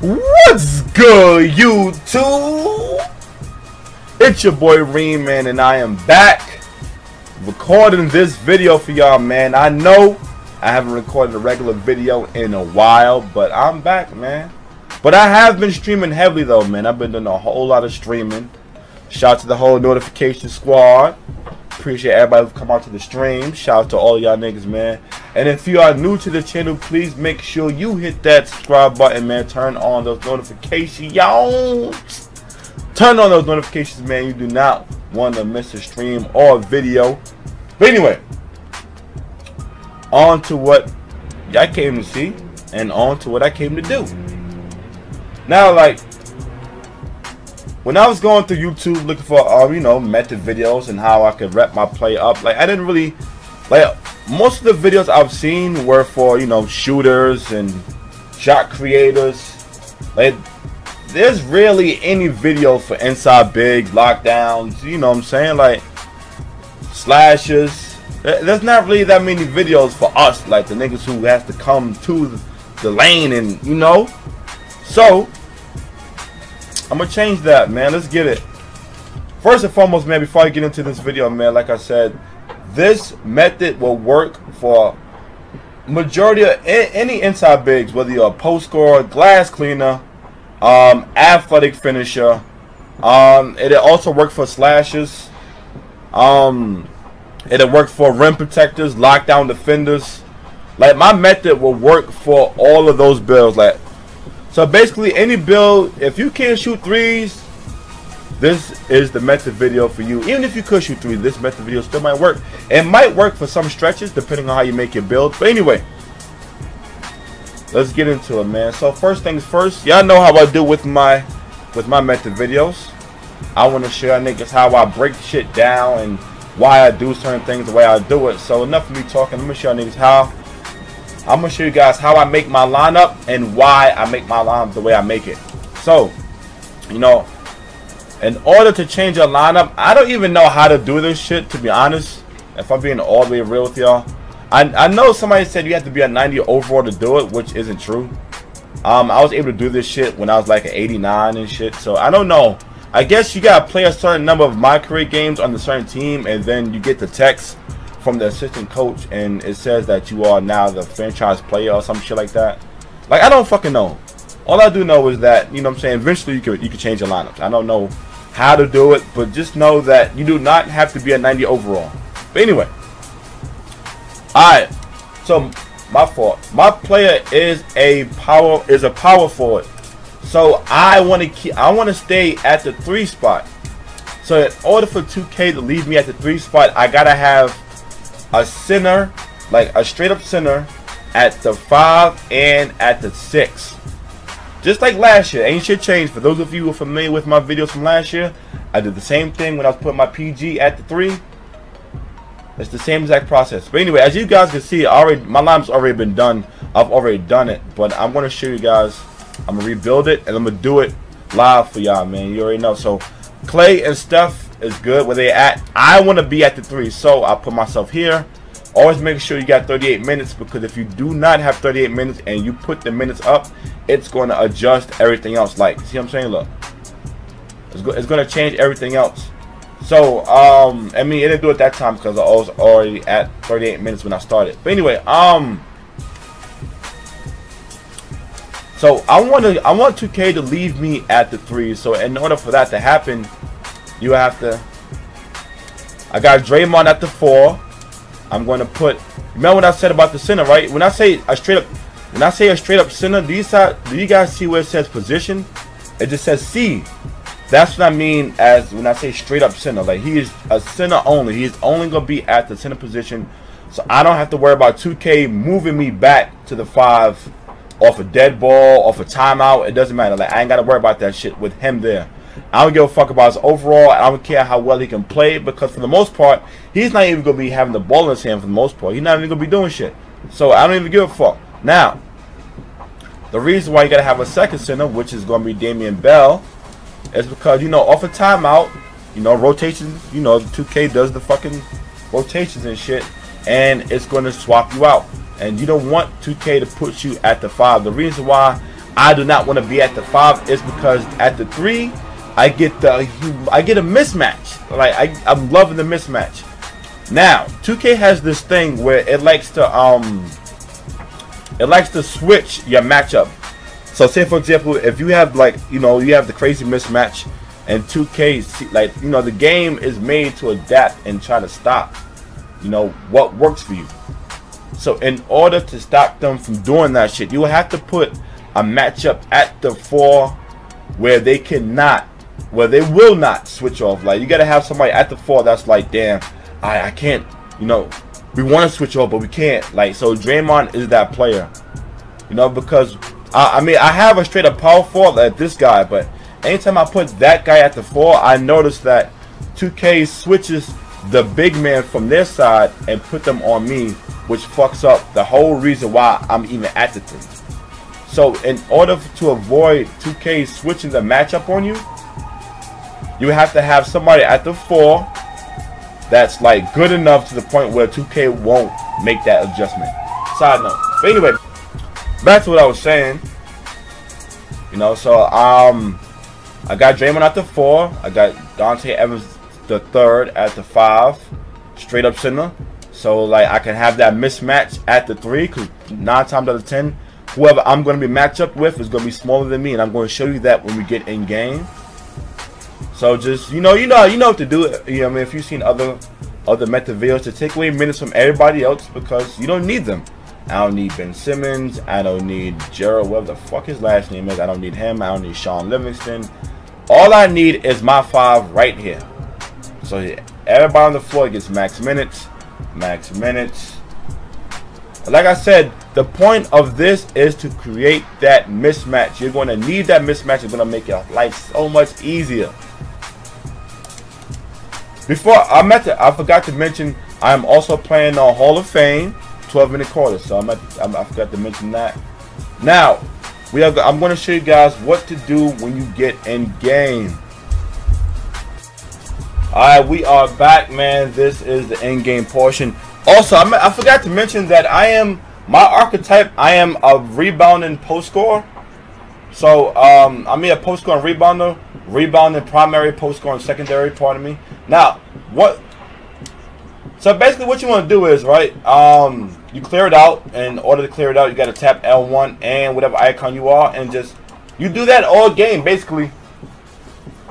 What's good, YouTube? It's your boy Reem, man, and I am back recording this video for y'all, man. I know I haven't recorded a regular video in a while, but I'm back, man. But I have been streaming heavily, though, man. I've been doing a whole lot of streaming. Shout out to the whole notification squad. Appreciate everybody who come out to the stream. Shout out to all y'all niggas, man. And if you are new to the channel, please make sure you hit that subscribe button, man. Turn on those notifications, y'all. Turn on those notifications, man. You do not want to miss a stream or a video. But anyway, on to what y'all came to see and on to what I came to do. Now, like, when I was going through YouTube looking for, you know, method videos and how I could rep my play up, like, I didn't really, like, most of the videos I've seen were for, you know, shooters and shot creators. Like, there's rarely any videos for inside big, lockdowns, you know what I'm saying, like, slashes. There's not really that many videos for us, like, the niggas who has to come to the lane and, you know. So I'm gonna change that, man. Let's get it. First and foremost, man, before I get into this video, man, like I said, this method will work for majority of any inside bigs, whether you're a post scorer, glass cleaner, athletic finisher. It'll also work for slashes. It'll work for rim protectors, lockdown defenders. Like, my method will work for all of those builds. Like, so basically, any build, if you can't shoot threes, this is the method video for you. Even if you could shoot threes, this method video still might work. It might work for some stretches, depending on how you make your build. But anyway, let's get into it, man. So first things first, y'all know how I do with my method videos. I want to show y'all niggas how I break shit down and why I do certain things the way I do it. So enough of me talking. Let me show y'all niggas how. I'm going to show you guys how I make my lineup and why I make my lineup the way I make it. So, you know, in order to change your lineup, I don't even know how to do this shit, to be honest. If I'm being all the way real with y'all. I know somebody said you have to be a 90 overall to do it, which isn't true. I was able to do this shit when I was like an 89 and shit. So, I don't know. I guess you got to play a certain number of my career games on a certain team, and then you get the text from the assistant coach and it says that you are now the franchise player or some shit like that. Like, I don't fucking know. All I do know is that, you know what I'm saying, eventually you can change your lineups. I don't know how to do it, but just know that you do not have to be a 90 overall. But anyway, alright, so my fault. My player is a power forward. So I want to stay at the 3 spot. So in order for 2K to leave me at the 3 spot, I gotta have a center, like a straight up center at the 5 and at the 6. Just like last year, ain't shit changed. For those of you who are familiar with my videos from last year, I did the same thing when I was putting my PG at the 3. It's the same exact process. But anyway, as you guys can see, my lineup's already been done. I've already done it, but I'm going to show you guys. I'm going to rebuild it and I'm going to do it live for y'all, man. You already know. So Clay and Steph is good where they at. I want to be at the 3, so I'll put myself here. Always make sure you got 38 minutes, because if you do not have 38 minutes and you put the minutes up, it's going to adjust everything else. Like, see what I'm saying? Look, it's going to change everything else. So I mean, it didn't do it that time because I was already at 38 minutes when I started. But anyway, so I want 2K to leave me at the 3. So in order for that to happen, you have to. I got Draymond at the 4. I'm going to put. Remember what I said about the center, right? When I say a straight up center, do you guys see where it says position? It just says C. That's what I mean as when I say straight up center. Like, he is a center only. He is only going to be at the center position. So I don't have to worry about 2K moving me back to the 5 off a dead ball, off a timeout. It doesn't matter. Like, I ain't got to worry about that shit with him there. I don't give a fuck about his overall. I don't care how well he can play, because for the most part, he's not even going to be having the ball in his hand for the most part. He's not even going to be doing shit. So I don't even give a fuck. Now, the reason why you got to have a second center, which is going to be Damian Bell, is because, you know, off a timeout, you know, rotations, you know, 2K does the fucking rotations and shit, and it's going to swap you out. And you don't want 2K to put you at the 5. The reason why I do not want to be at the 5 is because at the 3 I get a mismatch. Like I'm loving the mismatch. Now 2K has this thing where it likes to switch your matchup. So say for example, if you have like, you know, you have the crazy mismatch, and 2K, like, you know, the game is made to adapt and try to stop, you know, what works for you. So in order to stop them from doing that shit, you will have to put a matchup at the 4 where they will not switch off. Like, you gotta have somebody at the 4 that's like, damn, I can't, you know, we want to switch off but we can't. Like, so Draymond is that player, you know, because I mean, I have a straight up power forward like this guy, but anytime I put that guy at the 4, I notice that 2K switches the big man from their side and put them on me, which fucks up the whole reason why I'm even at the 3. So in order to avoid 2K switching the matchup on you, you have to have somebody at the 4 that's like good enough to the point where 2K won't make that adjustment. Side note. But anyway, back to what I was saying. You know, so I got Draymond at the 4. I got Dante Evans the 3rd at the 5, straight up center. So like I can have that mismatch at the 3, because 9 times out of 10, whoever I'm going to be matched up with is going to be smaller than me, and I'm going to show you that when we get in game. So just you know what to do. You know, I mean, if you've seen other method videos, to take away minutes from everybody else because you don't need them. I don't need Ben Simmons. I don't need Gerald, whatever the fuck his last name is. I don't need him. I don't need Sean Livingston. All I need is my 5 right here. So everybody on the floor gets max minutes. Max minutes. Like I said, the point of this is to create that mismatch. You're going to need that mismatch. It's going to make your life so much easier. Before I forgot to mention, I am also playing on Hall of Fame 12-minute quarters. So I forgot to mention that. Now, I'm going to show you guys what to do when you get in game. Alright, we are back, man. This is the in-game portion. Also, I forgot to mention that my archetype, I am a rebounding post scorer. So, I'm a post scoring rebounder, rebounding primary, post scoring secondary, pardon me. Now, so basically what you want to do is, right, you clear it out. In order to clear it out, you got to tap L1 and whatever icon you are, and you do that all game, basically.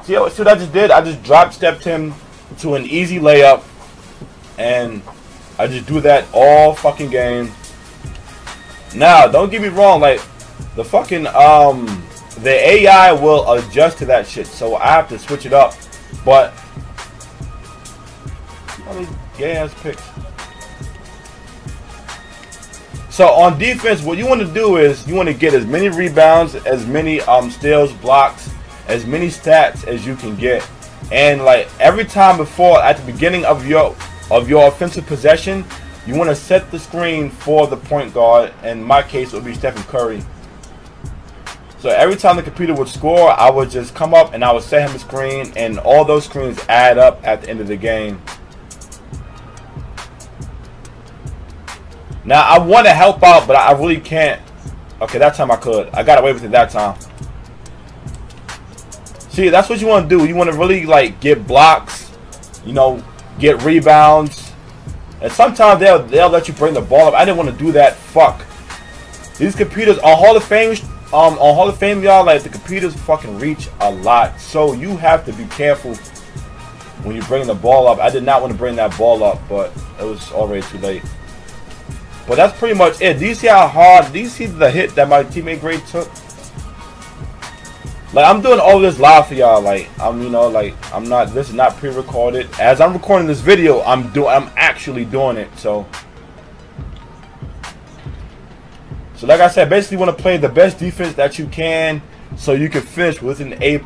See what I just did? I just drop stepped him to an easy layup, and I just do that all fucking game. Now, don't get me wrong, like the fucking the AI will adjust to that shit, so I have to switch it up. But all these gay ass picks. So on defense, what you want to do is you want to get as many rebounds, as many steals, blocks, as many stats as you can get. And like every time before, at the beginning of your offensive possession, you want to set the screen for the point guard. In my case, it would be Stephen Curry. So every time the computer would score, I would just come up and I would set him a screen, and all those screens add up at the end of the game. Now I want to help out, but I really can't. Okay, that time I could. I got away with it that time. See, that's what you want to do. You want to really like get blocks, you know, get rebounds, and sometimes they'll let you bring the ball up. I didn't want to do that. Fuck. These computers on Hall of Fame, y'all, like the computers fucking reach a lot, so you have to be careful when you bring the ball up. I did not want to bring that ball up, but it was already too late. But that's pretty much it. Do you see how hard? Do you see the hit that my teammate Gray took? Like, I'm doing all this live for y'all. Like, this is not pre-recorded. As I'm recording this video, I'm actually doing it. So like I said, basically you want to play the best defense that you can, so you can finish with an A+.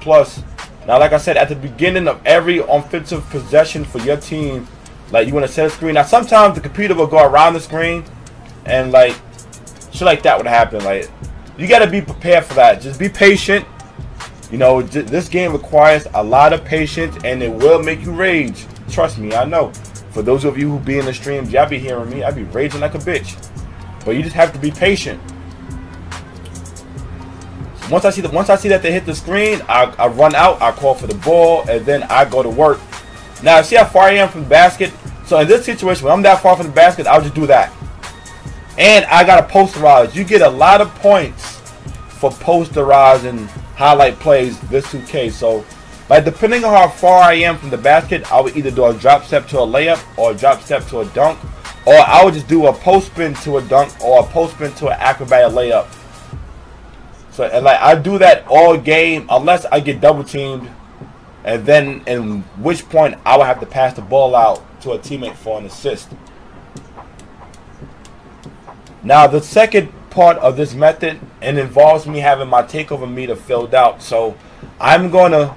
Now, like I said, at the beginning of every offensive possession for your team, like, you want to set a screen. Now, sometimes the computer will go around the screen, and like shit like that would happen. Like, you got to be prepared for that. Just be patient. You know, this game requires a lot of patience, and it will make you rage. Trust me, I know. For those of you who be in the streams, y'all be hearing me. I be raging like a bitch. But you just have to be patient. once I see that they hit the screen, I run out, I call for the ball, and then I go to work. Now see how far I am from the basket. So in this situation, when I'm that far from the basket, I'll just do that. And I gotta posterize. You get a lot of points for posterizing highlight plays this 2K. So like depending on how far I am from the basket, I would either do a drop step to a layup or a drop step to a dunk, or I would just do a post spin to a dunk or a post spin to an acrobatic layup. So and like I do that all game unless I get double teamed, and then in which point I would have to pass the ball out to a teammate for an assist. Now the second part of this method, it involves me having my takeover meter filled out. So I'm gonna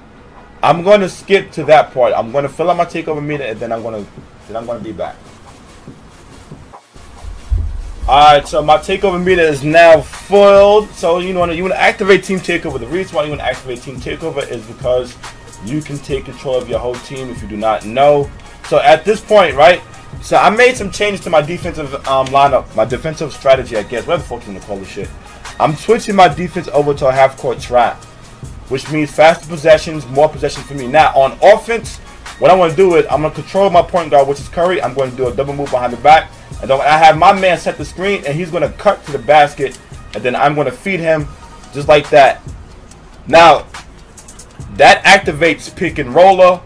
skip to that part. I'm gonna fill out my takeover meter, and then I'm gonna be back. Alright, so my takeover meter is now filled. So you want to activate team takeover. The reason why you want to activate team takeover is because you can take control of your whole team if you do not know. So at this point, right? So I made some changes to my defensive lineup, my defensive strategy, I guess. Whatever the fuck you want to call this shit. I'm switching my defense over to a half-court trap, which means faster possessions, more possessions for me. Now on offense, what I want to do is I'm going to control my point guard, which is Curry. I'm going to do a double move behind the back, and then I have my man set the screen, and he's going to cut to the basket, and then I'm going to feed him just like that. Now that activates pick and roller,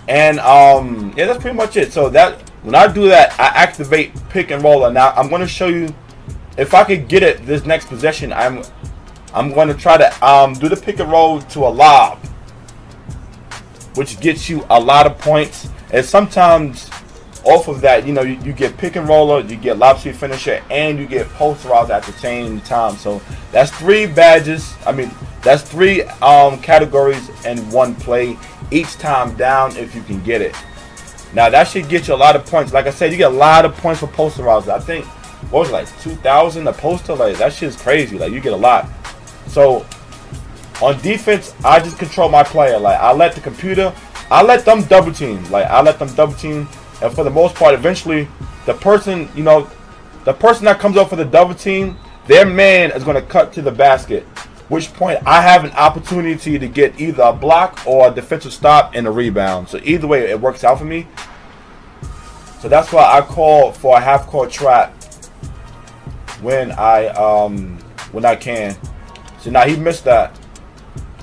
and yeah, that's pretty much it. So that when I do that, I activate pick and roller. Now I'm going to show you if I could get it this next possession. I'm going to try to do the pick and roll to a lob, which gets you a lot of points. And sometimes off of that, you know, you get pick and roller, you get lob speed finisher, and you get posterizer at the same time. So that's 3 badges. I mean, that's 3 categories in one play each time down if you can get it. Now that should get you a lot of points. Like I said, you get a lot of points for posterizer. I think what was it, like 2,000 a poster? Like that shit's crazy. Like you get a lot. So on defense, I just control my player. Like I let the computer, I let them double team. Like I let them double team, and for the most part, eventually, the person, you know, the person that comes up for the double team, their man is going to cut to the basket. Which point I have an opportunity to get either a block or a defensive stop and a rebound. So either way, it works out for me. So that's why I call for a half-court trap when I can. So now he missed that.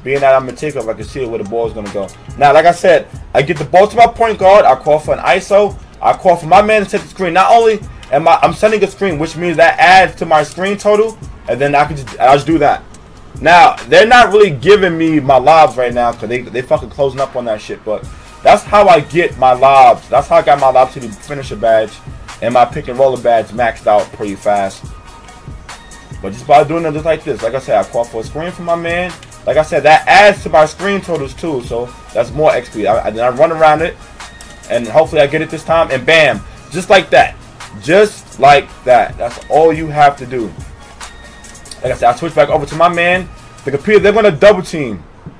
Being that I'm gonna take off, I can see where the ball is gonna go. Now, like I said, I get the ball to my point guard. I call for an ISO. I call for my man to take the screen. Not only am I'm sending a screen, which means that adds to my screen total, and then I'll just do that. Now they're not really giving me my lobs right now because they fucking closing up on that shit. But that's how I get my lobs. That's how I got my lob to the finisher badge and my pick and roller badge maxed out pretty fast. But just by doing it just like this, like I said, I call for a screen from my man. Like I said, that adds to my screen totals too, so that's more XP. Then I run around it, and hopefully I get it this time, and bam, just like that. Just like that. That's all you have to do. Like I said, I switch back over to my man. The computer, they're going to double team,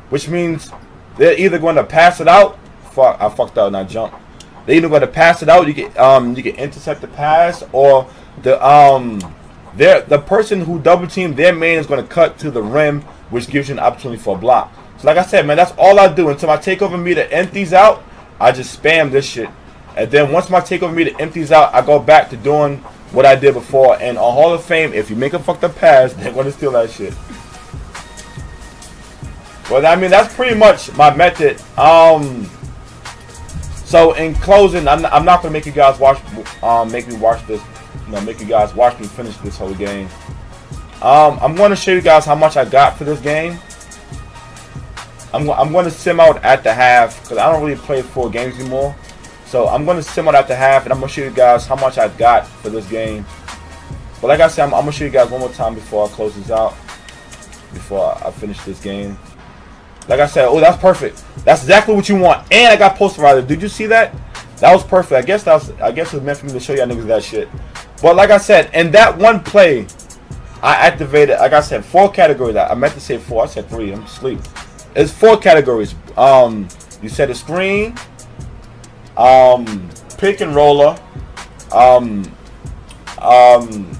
which means they're either going to pass it out. Fuck, I fucked up, not jump. They're either going to pass it out, you can intercept the pass, or the person who double teamed, their man is going to cut to the rim, which gives you an opportunity for a block. So like I said, man, that's all I do. Until my takeover meter empties out, I just spam this shit. And then once my takeover meter empties out, I go back to doing what I did before. And on Hall of Fame, if you make a fucked up pass, they're going to steal that shit. Well, I mean, that's pretty much my method. So in closing, I'm not going to make you guys watch, make me watch this, you know, make you guys watch me finish this whole game. I'm going to show you guys how much I got for this game. I'm going to sim out at the half because I don't really play full games anymore. So I'm going to sim out at the half, and I'm going to show you guys how much I got for this game. But like I said, I'm going to show you guys one more time before I close this out, before I finish this game. Like I said, oh, that's perfect. That's exactly what you want. And I got posterizer. Did you see that? That was perfect. I guess it was meant for me to show y'all niggas that shit. But like I said, in that one play, I activated, like I said, 4 categories. I meant to say 4. I said 3. I'm asleep. It's 4 categories. You set a screen, pick and roller,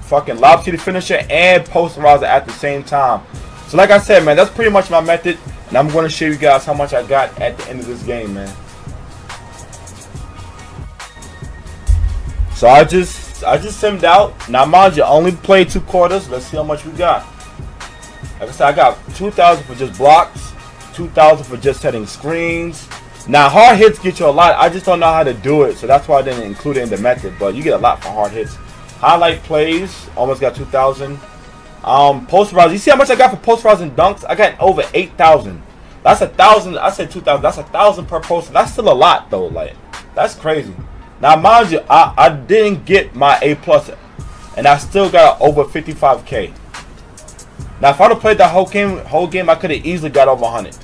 fucking lob city finisher, and posterizer at the same time. So like I said, man, that's pretty much my method, and I'm going to show you guys how much I got at the end of this game, man. So I just simmed out. Now mind you, I only played 2 quarters. Let's see how much we got. Like I said, I got 2,000 for just blocks, 2,000 for just setting screens. Now hard hits get you a lot. I just don't know how to do it, so that's why I didn't include it in the method. But you get a lot for hard hits. Highlight plays, almost got 2,000. Post routes. You see how much I got for post routes and dunks? I got over 8,000. That's 1,000. I said 2,000. That's 1,000 per post. That's still a lot though. Like, that's crazy. Now mind you, I didn't get my A+, and I still got over 55K. Now if I'd have played that whole game, I could have easily got over 100.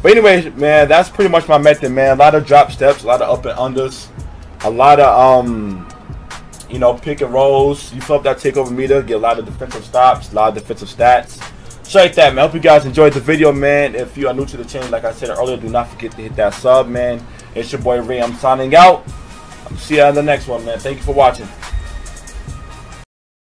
But anyway, man, that's pretty much my method, man. A lot of drop steps, a lot of up and unders, a lot of you know, pick and rolls. You fill up that takeover meter, get a lot of defensive stops, a lot of defensive stats. So like that, man. I hope you guys enjoyed the video, man. If you are new to the channel, like I said earlier, do not forget to hit that sub, man. It's your boy Reem. I'm signing out. I'll see you on the next one, man. Thank you for watching.